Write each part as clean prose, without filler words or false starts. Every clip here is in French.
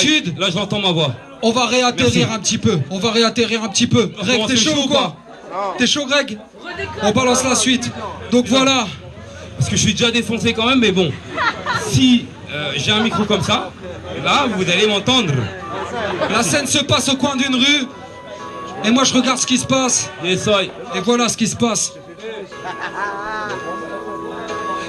d'habitude. Là, j'entends ma voix. On va réatterrir un petit peu. On va réatterrir un petit peu. Greg, t'es chaud ou quoi? T'es chaud, Greg? On balance la suite. Donc voilà. Parce que je suis déjà défoncé quand même, mais bon. Si j'ai un micro comme ça, là, vous allez m'entendre. La scène se passe au coin d'une rue. Et moi, je regarde ce qui se passe. Et ça. Et voilà ce qui se passe.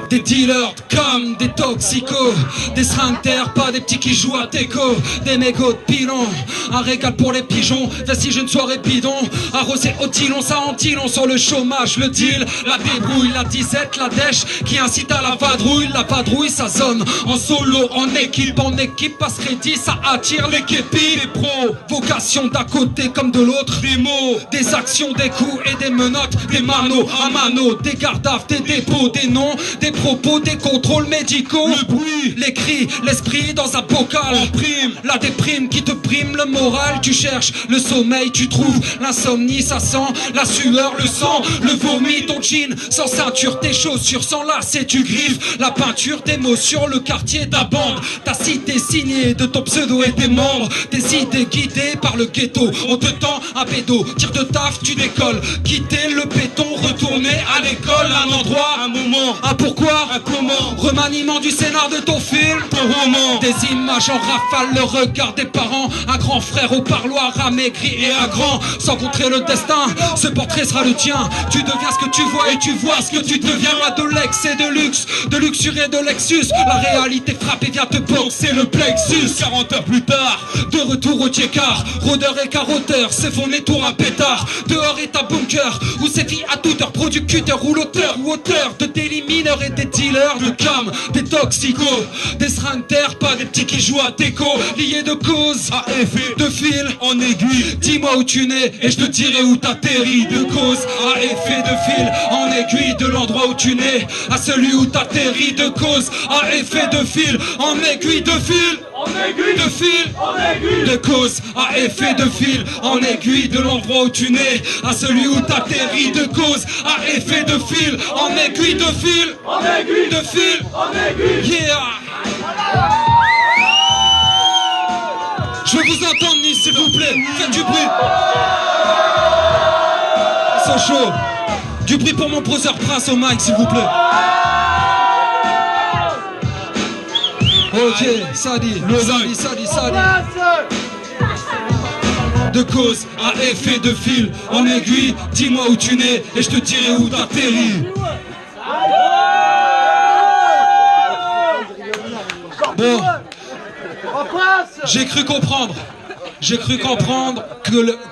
Des dealers comme des toxicos, des sphincters, pas des petits qui jouent à teco, des mégots de pilon, un régal pour les pigeons, vestige une soirée bidon, arrosé au tilon, ça en tilon sur le chômage, le deal, la débrouille, la disette, la dèche, qui incite à la vadrouille, ça sonne en solo, en équipe, passe crédit, ça attire les képis, les pros, vocation d'un côté comme de l'autre, des mots, des actions, des coups et des menottes, des manos à mano, des gardes à des dépôts, des noms, des propos, des contrôles médicaux, le bruit, les cris, l'esprit dans un bocal, en prime, la déprime qui te prime le moral, tu cherches le sommeil, tu trouves l'insomnie, ça sent la sueur, le sang, le vomi, ton jean, sans ceinture, tes chaussures, sans lacets, tu griffes, la peinture, tes mots sur le quartier, ta bande, ta cité signée de ton pseudo et tes membres, tes idées guidées par le ghetto, on te tend un pédo, tire de taf, tu décolles, quitter le béton, retourner à l'école, un endroit, un moment, un pourquoi, un comment, remaniement du scénar de ton film, ton roman, des images en rafale, le regard des parents, un grand frère au parloir amaigri et à grand, sans contrer le destin, ce portrait sera le tien, tu deviens ce que tu vois et tu vois ce que tu deviens, de l'ex et de luxe, de luxure et de Lexus, la réalité frappe et vient te boxer le plexus, 40 heures plus tard, de retour au Tchékar, rôdeur et carotteur, c'est fondé tour un pétard, dehors est un bunker, où c'est vie à toute heure, producteur ou l'auteur ou auteur de délits mineurs et des dealers de cam, des toxicos, des sphincters, pas des petits qui jouent à teco, liés de cause à effet, de fil en aiguille, dis-moi où tu nais et je te dirai où t'atterris, de cause à effet, de fil en aiguille, de l'endroit où tu nais à celui où t'atterris, de cause à effet, de fil en aiguille, de fil en aiguille, de fil en aiguille, de cause à effet, de fil en aiguille, de l'endroit où tu nais à celui où t'atterris, de cause à effet, de fil en aiguille, de fil en aiguille, de fil en aiguille, yeah. Je veux vous entendre, Nice, s'il vous plaît, faites du bruit. C'est chaud. Du bruit pour mon brother Prince au mic, s'il vous plaît. Ok, ça dit. De cause à effet, de fil en aiguille, dis-moi où tu nais et je te dirai où t'atterris. Bon, j'ai cru comprendre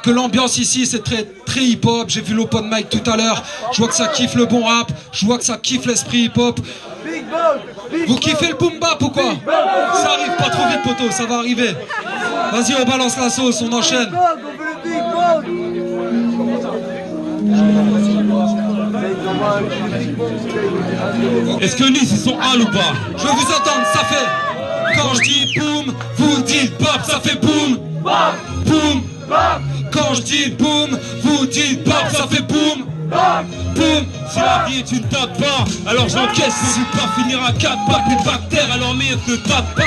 que l'ambiance ici c'est très hip-hop. J'ai vu l'open mic tout à l'heure, je vois que ça kiffe le bon rap, je vois que ça kiffe l'esprit hip-hop. Vous kiffez le boom bap ou quoi? Ça arrive pas trop vite, poto, ça va arriver. Vas-y, on balance la sauce, on enchaîne. Est-ce que Nice ils sont hal ou pas? Je veux vous entendre, ça fait. Quand je dis boum, vous dites bap, ça fait boum. Boum. Quand je dis boum, vous dites bap, ça fait boum. Boum. Si la vie est une tape pas, alors j'encaisse, mais du pas finir à 4 pattes, les bactères, alors mieux que tape pas.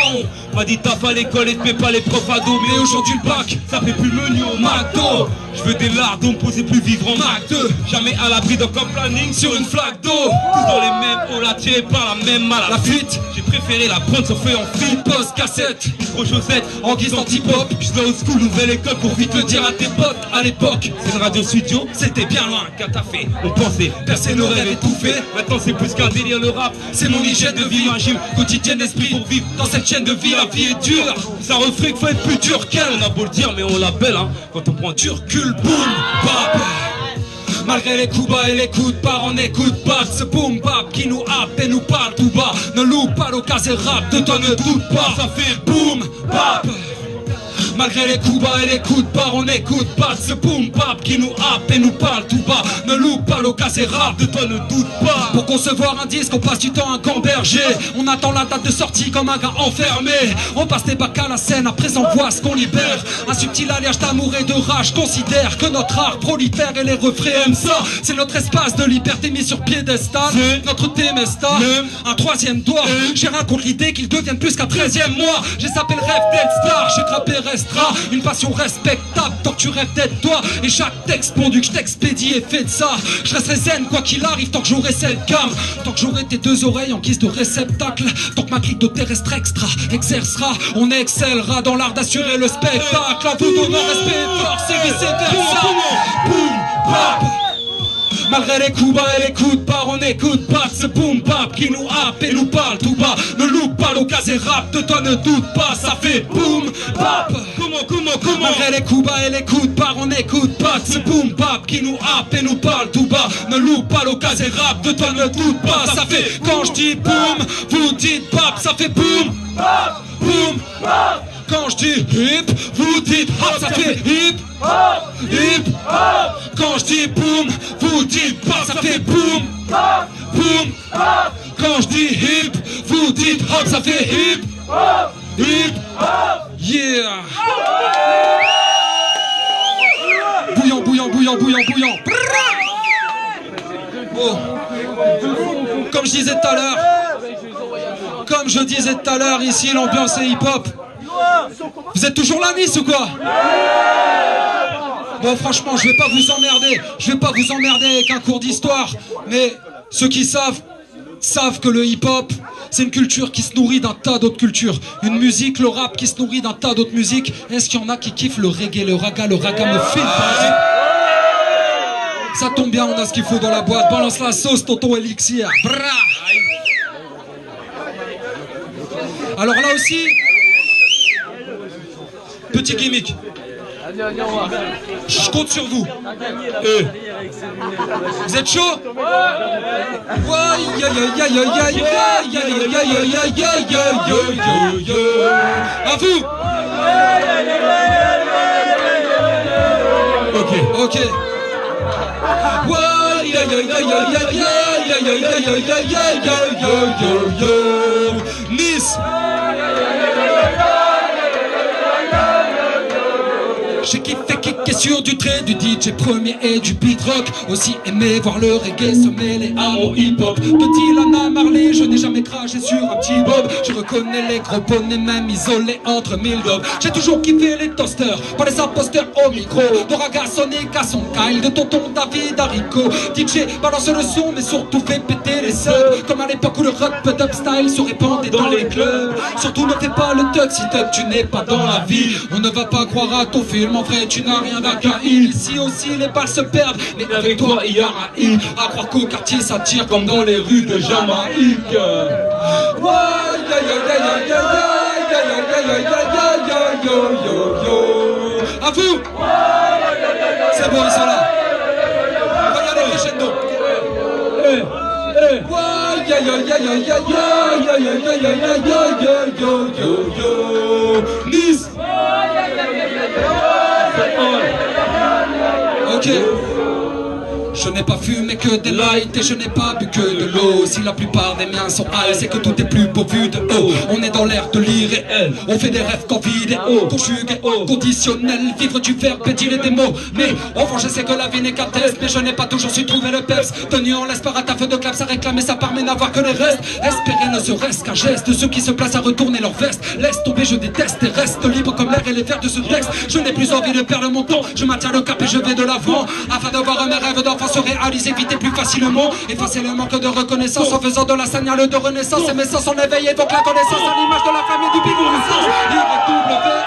On m'a dit tape à l'école et te mets pas les profs à dos, mais aujourd'hui le bac, ça fait plus menu au McDo. Je veux des lardons posés plus vivre en Mac 2, jamais à l'abri d'un camp planning sur une flaque d'eau. Tous dans les mêmes, on l'a tiré par la même malle à la fuite. J'ai préféré la prendre sur feuille en fil, post cassette, micro chaussette, en guise anti-pop. Je vais au school, nouvelle école pour vite le dire à tes potes. À l'époque, c'est une radio studio, c'était bien loin qu'à ta fait. On pensait percer nos rêves étouffés. Maintenant c'est plus qu'un délire le rap, c'est mon hygiène de vie, un gym quotidien d'esprit pour vivre dans cette chaîne de vie. La vie est dure, ça refait qu'il faut être plus dur qu'elle. On a beau le dire mais on l'appelle hein, quand on prend du recul, boum, bap. Malgré les coups bas et les coups de barre, on n'écoute pas ce boom bap qui nous happe et nous parle tout bas. Ne loupe pas l'occasion rap, de toi ne doute pas, ça fait boum bap. Malgré les coups bas et les coups de barre, on n'écoute pas de ce boom bap qui nous happe et nous parle tout bas. Ne loupe pas l'occasion, c'est rap, de toi ne doute pas. Pour concevoir un disque, on passe du temps à gamberger. On attend la date de sortie comme un gars enfermé. On passe des bacs à la scène, à présent voit ce qu'on libère. Un subtil alliage d'amour et de rage considère que notre art prolifère et les refrains aiment ça. C'est notre espace de liberté mis sur piédestal. Notre thème est star. Un troisième doigt. J'ai rien contre l'idée qu'ils deviennent plus qu'un 13e mois. J'ai sapé le rêve d'être star. J'ai trappé restera. Une passion respectable tant que tu rêves d'être toi. Et chaque texte pondu que je t'expédie est fait de ça. Je resterai zen quoi qu'il arrive tant que j'aurai cette gamme. Tant que j'aurai tes deux oreilles en guise de réceptacle. Tant que ma clique de terrestre extra exercera. On excellera dans l'art d'assurer le spectacle. En vous donnant respect et force et vice versa. Boum bap. Malgré les coups bas et les coups de barre, on n'écoute pas de ce boom bap qui nous happe et nous parle tout bas. Ne loupe pas l'occasion et rap, de toi ne doute pas, ça fait boom bap. Comment Malgré les coups bas et les coups de barre, on n'écoute pas de ce boom bap qui nous happe et nous parle tout bas. Ne loupe pas l'occasion et rap, de toi ne doute pas, ça fait. Quand je dis boom, vous dites bap, ça fait boom bap, boom bap. Quand je dis hip, vous dites hop, ça fait hip hop, hip hop. Quand je dis boom, vous dites bap, ça fait boom bap, boom bap. Quand je dis hip, vous dites hop, ça fait hip hop, hip hop. Yeah. Bouillant, bouillant, bouillant, bouillant, bouillant. Oh. Comme je disais tout à l'heure, ici l'ambiance est hip-hop. Vous êtes toujours là, Nice, ou quoi? Bon, franchement, je vais pas vous emmerder avec un cours d'histoire, mais ceux qui savent que le hip-hop, c'est une culture qui se nourrit d'un tas d'autres cultures. Une musique, le rap, qui se nourrit d'un tas d'autres musiques. Est-ce qu'il y en a qui kiffent le reggae, le ragamuffin? Ça tombe bien, on a ce qu'il faut dans la boîte. Balance la sauce, tonton Elixir. Bra. Alors là aussi, petit gimmick. Je compte sur vous. Vous êtes chaud? À vous. Ok. Nice. J'ai kiffé kicker sur du trait du DJ premier et du beat rock. Aussi aimé voir le reggae se mêler à mon hip hop. Petit Lana Marley, je n'ai jamais craché sur un petit bob. Je reconnais les gros bonnets même isolés entre mille dobs. J'ai toujours kiffé les toasters, pas les imposteurs au micro. De Raga Sonic à son Kyle, de tonton David Haricot. DJ balance le son mais surtout fait péter les subs. Comme à l'époque où le rock up style se répandait dans les clubs. Surtout ne fais pas le tuck si tuck tu n'es pas dans la vie. On ne va pas croire à ton film. En vrai tu n'as rien d'archaïque. Ici aussi les balles se perdent, mais avec toi il y a un hic. À croire qu'au quartier ça tire comme dans les rues de Jamaïque. À vous. C'est bon, ils sont là. Regardez crescendo. Nice. Ok. Je n'ai pas fumé que des lights et je n'ai pas bu que de l'eau. Si la plupart des miens sont high, c'est que tout est plus beau vu de haut. On est dans l'ère de l'irréel, on fait des rêves qu'en vidéo. Conjugué au conditionnel, vivre du verbe et dire des mots. Mais au fond je sais que la vie n'est qu'un test, mais je n'ai pas toujours su trouver le peps. Tenu en laisse par à ta feu de clap, ça réclame et ça permet d'avoir que les restes. Espérer ne serait-ce qu'un geste de ceux qui se placent à retourner leur veste. Laisse tomber, je déteste et reste libre comme l'air et les vers de ce texte. Je n'ai plus envie de perdre mon temps, je maintiens le cap et je vais de l'avant. Afin de voir mes rêves d'enfant se réaliser vite et plus facilement. Effacer le manque de reconnaissance en faisant de la signale de renaissance. Et mes sens en éveil évoquent la connaissance à l'image de la famille du bivou.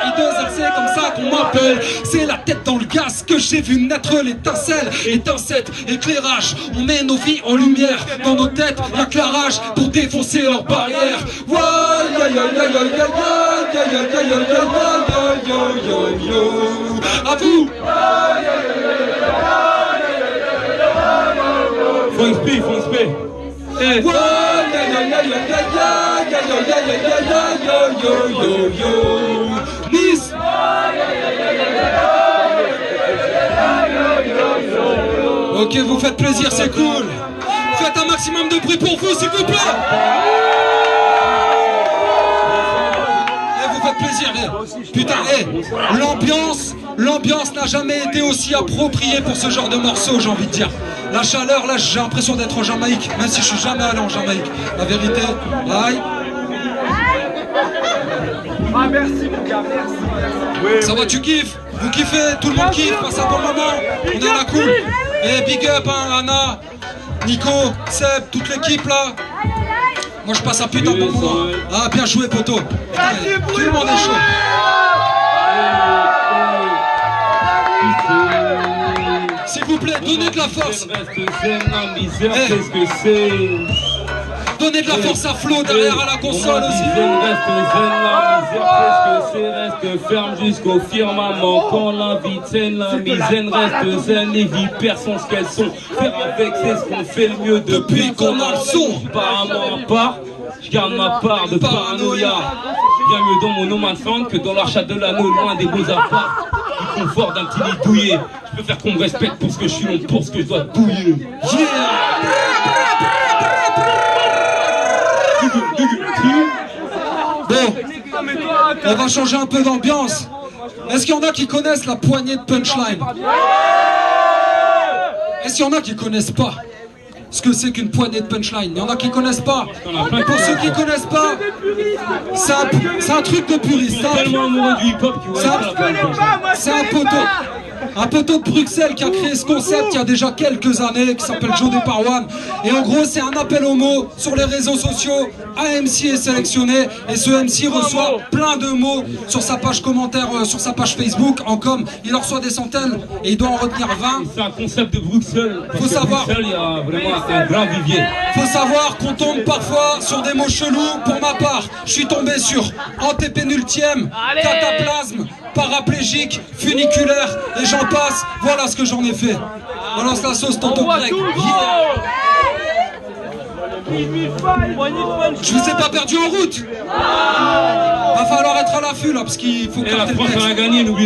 I2LC, c'est comme ça qu'on m'appelle. C'est la tête dans le gaz que j'ai vu naître l'étincelle. Et dans cet éclairage, on met nos vies en lumière. Dans nos têtes, l'éclairage pour défoncer leurs barrières. À vous. Faut XP. Nice. Ok, vous faites plaisir, c'est cool. Faites un maximum de bruit pour vous, s'il vous plaît. Vous faites plaisir, putain, l'ambiance n'a jamais été aussi appropriée pour ce genre de morceau, j'ai envie de dire. La chaleur, là, j'ai l'impression d'être en Jamaïque, même si je suis jamais allé en Jamaïque. La vérité, aïe. Ah merci mon gars, merci. Ça va, tu kiffes? Vous kiffez? Tout le monde kiffe, passe un bon moment. On est à la cool. Et big up, hein, Anna, Nico, Seb, toute l'équipe là. Moi je passe un putain de bon moment. Ah, bien joué, poteau. Tout le monde est chaud. S'il vous plaît, donnez de la force. Donnez de la force à Flo derrière à la console aussi. Reste ferme jusqu'au firmament. Quand la vie tienne, la misaine reste zen. Les vipères sont ce qu'elles sont. Faire avec, c'est ce qu'on fait le mieux depuis qu'on a le son. Apparemment à part, je garde ma part de paranoïa. Bien mieux dans mon no man's land que dans l'archat de l'anneau, loin des beaux apparts. Du confort d'un petit lit douillet. Je préfère qu'on me respecte pour ce que je suis, non pour ce que je dois douiller. Bon, on va changer un peu d'ambiance. Est-ce qu'il y en a qui connaissent la poignée de punchline? Est-ce qu'il y en a qui connaissent pas ce que c'est qu'une poignée de punchline? Il y en a qui connaissent pas. Pour ceux qui connaissent pas, c'est un truc de puriste. C'est un poteau de Bruxelles qui a créé ce concept il y a déjà quelques années, qui s'appelle Joe Desparwan. Et en gros, c'est un appel aux mots sur les réseaux sociaux. Un MC est sélectionné et ce MC reçoit plein de mots sur sa page commentaire, sur sa page Facebook, en com. Il en reçoit des centaines et il doit en retenir 20. C'est un concept de Bruxelles. Faut savoir. Bruxelles, il y a vraiment un grand vivier. Faut savoir qu'on tombe parfois sur des mots chelous. Pour ma part, je suis tombé sur antépénultième, cataplasme, paraplégique, funiculaire et j'en passe. Voilà ce que j'en ai fait. Balance la sauce, tonton Greg. Je vous ai pas perdu en route. Va falloir être à l'affût là parce qu'il faut que la France a gagné, n'oubliez pas.